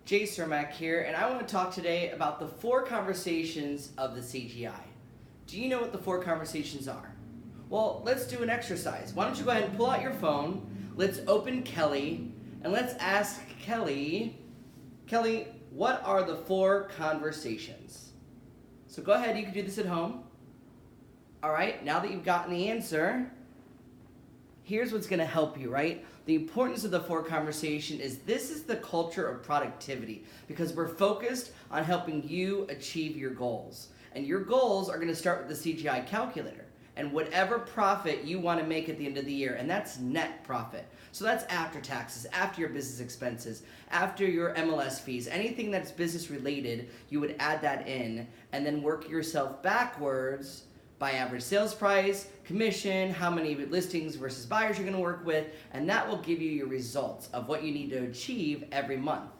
Jay Cermak here, and I want to talk today about the 4 conversations of the CGI. Do you know what the 4 conversations are? Well, let's do an exercise. Why don't you go ahead and pull out your phone, let's open Kelle, and let's ask Kelle, what are the 4 conversations? So go ahead, you can do this at home. All right, now that you've gotten the answer, here's what's going to help you, right? The importance of the 4 conversation is this is the culture of productivity because we're focused on helping you achieve your goals. And your goals are going to start with the CGI calculator and whatever profit you want to make at the end of the year, and that's net profit. So that's after taxes, after your business expenses, after your MLS fees, anything that's business related, you would add that in and then work yourself backwards by average sales price, commission, how many listings versus buyers you're gonna work with, and that will give you your results of what you need to achieve every month.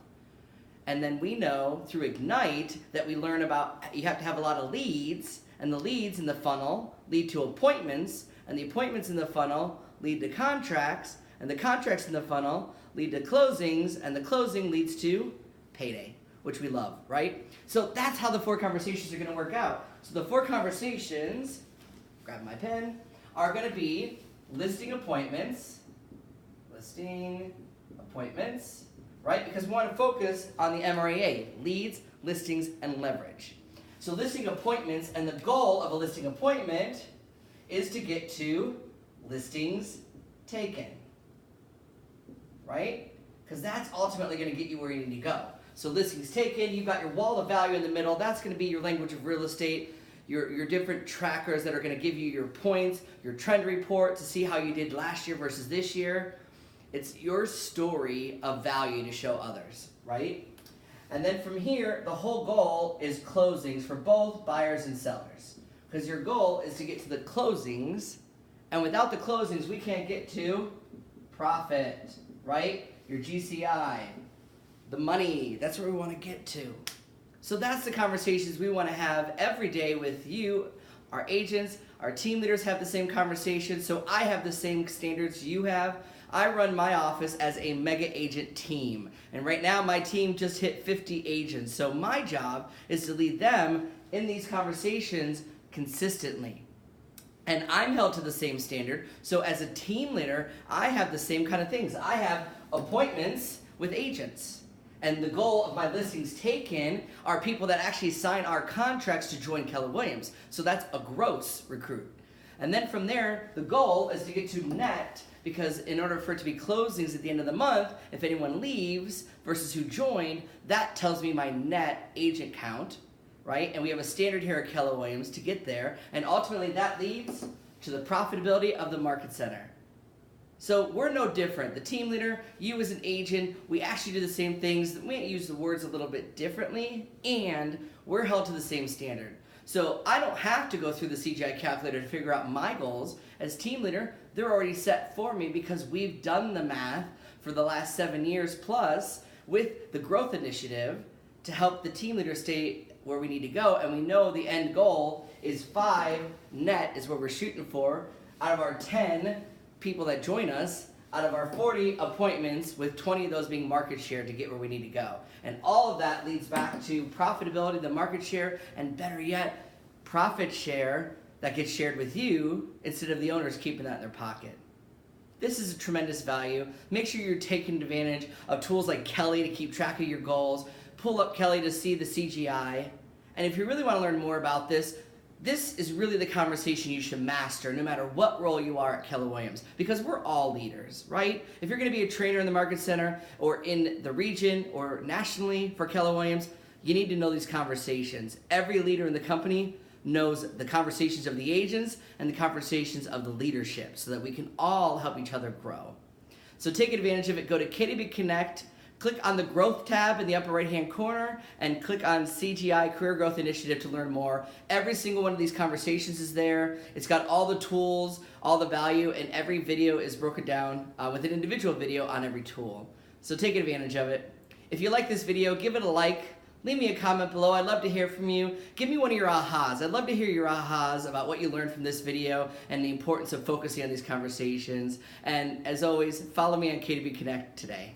And then we know through Ignite that we learn about you have to have a lot of leads, and the leads in the funnel lead to appointments, and the appointments in the funnel lead to contracts, and the contracts in the funnel lead to closings, and the closing leads to payday, which we love, right? So that's how the 4 conversations are gonna work out. So the 4 conversations, grab my pen, are gonna be listing appointments, right? Because we wanna focus on the MRAA, leads, listings, and leverage. So listing appointments, and the goal of a listing appointment is to get to listings taken, right? Because that's ultimately gonna get you where you need to go. So listings taken, you've got your wall of value in the middle, that's gonna be your language of real estate, your different trackers that are gonna give you your points, your trend report to see how you did last year versus this year. It's your story of value to show others, right? And then from here, the whole goal is closings for both buyers and sellers. Because your goal is to get to the closings, and without the closings, we can't get to profit, right? Your GCI. The money, that's where we want to get to. So that's the conversations we want to have every day with you, our agents, our team leaders have the same conversations, so I have the same standards you have. I run my office as a mega agent team, and right now my team just hit 50 agents, so my job is to lead them in these conversations consistently. And I'm held to the same standard, so as a team leader, I have the same kind of things. I have appointments with agents. And the goal of my listings taken are people that actually sign our contracts to join Keller Williams. So that's a gross recruit. And then from there, the goal is to get to net, because in order for it to be closings at the end of the month, if anyone leaves versus who joined, that tells me my net agent count, right? And we have a standard here at Keller Williams to get there. And ultimately that leads to the profitability of the market center. So we're no different. The team leader, you as an agent, we actually do the same things. We use the words a little bit differently, and we're held to the same standard. So I don't have to go through the CGI calculator to figure out my goals. As team leader, they're already set for me because we've done the math for the last 7 years plus with the growth initiative to help the team leader stay where we need to go. And we know the end goal is 5 net is what we're shooting for out of our 10 people that join us, out of our 40 appointments, with 20 of those being market share to get where we need to go. And all of that leads back to profitability, the market share, and better yet, profit share that gets shared with you instead of the owners keeping that in their pocket. This is a tremendous value. Make sure you're taking advantage of tools like Kelle to keep track of your goals. Pull up Kelle to see the CGI. And if you really want to learn more about this is really the conversation you should master no matter what role you are at Keller Williams, because we're all leaders, right? If you're going to be a trainer in the market center or in the region or nationally for Keller Williams, you need to know these conversations. Every leader in the company knows the conversations of the agents and the conversations of the leadership so that we can all help each other grow. So take advantage of it. Go to KDB Connect. Click on the Growth tab in the upper right-hand corner and click on CGI Career Growth Initiative to learn more. Every single one of these conversations is there. It's got all the tools, all the value, and every video is broken down with an individual video on every tool. So take advantage of it. If you like this video, give it a like. Leave me a comment below. I'd love to hear from you. Give me one of your ahas. I'd love to hear your ahas about what you learned from this video and the importance of focusing on these conversations. And as always, follow me on KDB Connect today.